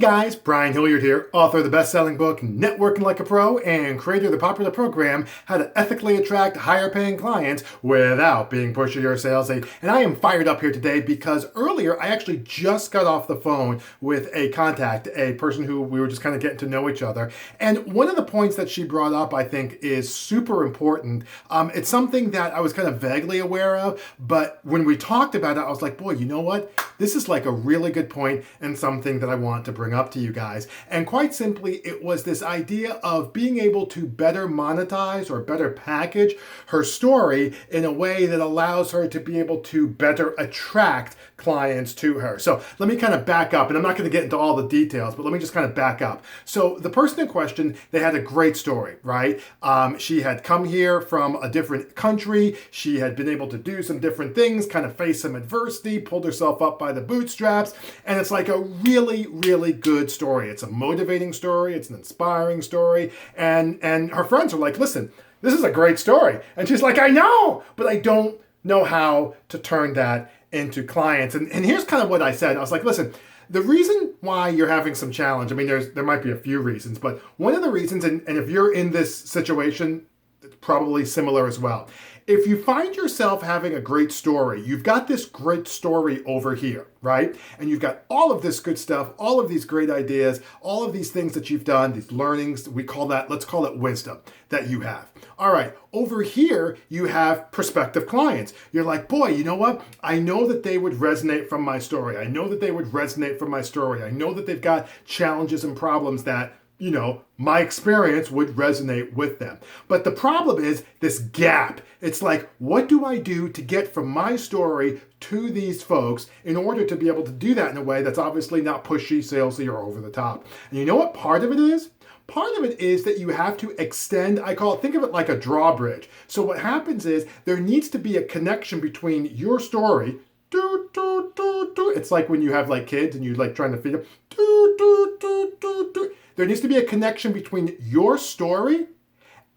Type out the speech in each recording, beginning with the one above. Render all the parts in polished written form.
guys, Brian Hilliard here, author of the best-selling book Networking Like a Pro and creator of the popular program How to Ethically Attract Higher-Paying Clients Without Being Pushy or Salesy. And I am fired up here today because earlier I actually just got off the phone with a contact, a person who we were just kind of getting to know each other. And one of the points that she brought up, I think, is super important. It's something that I was kind of vaguely aware of, but when we talked about it, I was like, boy, you know what? This is like a really good point and something that I want to bring up to you guys. And quite simply, it was this idea of being able to better monetize or better package her story in a way that allows her to be able to better attract clients to her. So let me kind of back up, and I'm not going to get into all the details, but let me just kind of back up. So the person in question, they had a great story, right? She had come here from a different country. She had been able to do some different things, kind of face some adversity, pulled herself up by the bootstraps, and it's like a really, really good story. It's a motivating story. It's an inspiring story. And her friends are like, listen, this is a great story. And she's like, I know, but I don't know how to turn that into clients. And here's kind of what I said. I was like, listen, the reason why you're having some challenge, I mean, there might be a few reasons, but one of the reasons, and if you're in this situation, it's probably similar as well. If you find yourself having a great story, you've got this great story over here, right? And you've got all of this good stuff, all of these great ideas, all of these things that you've done, these learnings, let's call it wisdom that you have. All right, over here, you have prospective clients. You're like, boy, you know what? I know that they would resonate from my story. I know that they would resonate from my story. I know that they've got challenges and problems that, my experience would resonate with them. But the problem is this gap. It's like, what do I do to get from my story to these folks in order to be able to do that in a way that's obviously not pushy, salesy, or over the top? And you know what part of it is? Part of it is that you have to extend, think of it like a drawbridge. So what happens is there needs to be a connection between your story. It's like when you have like kids and you're like trying to feed them. There needs to be a connection between your story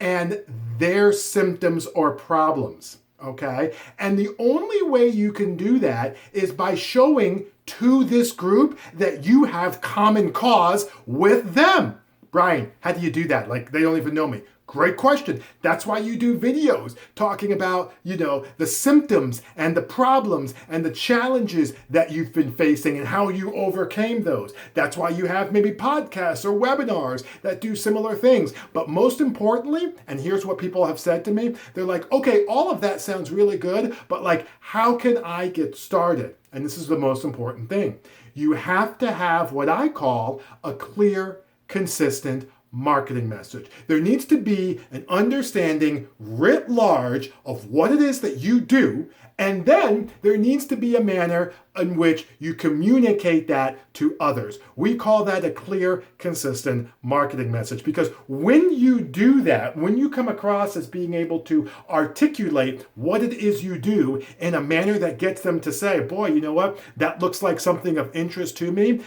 and their symptoms or problems, okay? And the only way you can do that is by showing to this group that you have common cause with them. Brian, how do you do that? Like, they don't even know me. Great question. That's why you do videos talking about, the symptoms and the problems and the challenges that you've been facing and how you overcame those. That's why you have maybe podcasts or webinars that do similar things. But most importantly, and here's what people have said to me, they're like, okay, all of that sounds really good, but like, how can I get started? And this is the most important thing. You have to have what I call a clear, consistent marketing message. There needs to be an understanding writ large of what it is that you do, and then there needs to be a manner in which you communicate that to others. We call that a clear, consistent marketing message, because when you do that, when you come across as being able to articulate what it is you do in a manner that gets them to say, boy, you know what, that looks like something of interest to me,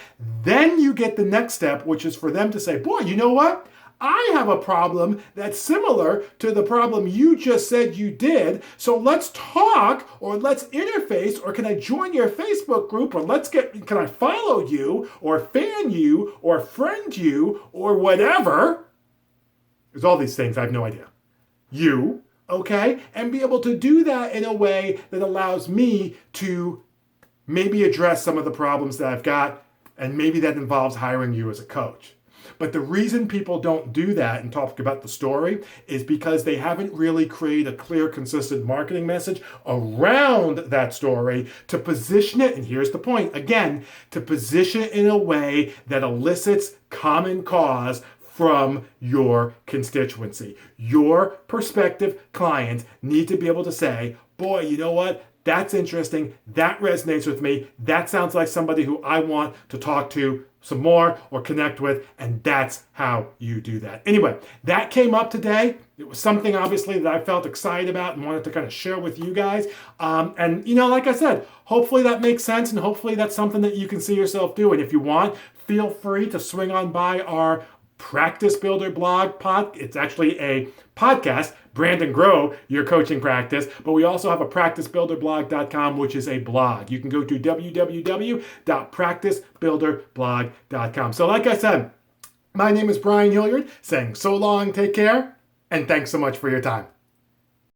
then you get the next step, which is for them to say, boy, you know what? I have a problem that's similar to the problem you just said you did. So let's talk, or let's interface, or can I join your Facebook group, or can I follow you, or fan you, or friend you, or whatever? There's all these things, I have no idea. Okay? And be able to do that in a way that allows me to maybe address some of the problems that I've got, and maybe that involves hiring you as a coach. But the reason people don't do that and talk about the story is because they haven't really created a clear, consistent marketing message around that story to position it, and here's the point, again, to position it in a way that elicits common cause from your constituency. Your prospective clients need to be able to say, boy, you know what? That's interesting. That resonates with me. That sounds like somebody who I want to talk to some more or connect with, and that's how you do that. Anyway, that came up today. It was something obviously that I felt excited about and wanted to kind of share with you guys. And like I said, hopefully that makes sense, and hopefully that's something that you can see yourself doing. If you want, feel free to swing on by our Practice Builder blog It's actually a podcast, Brand and Grow Your Coaching Practice. But we also have a practicebuilderblog.com, which is a blog. You can go to www.practicebuilderblog.com. So like I said, my name is Brian Hilliard, saying so long, take care, and thanks so much for your time.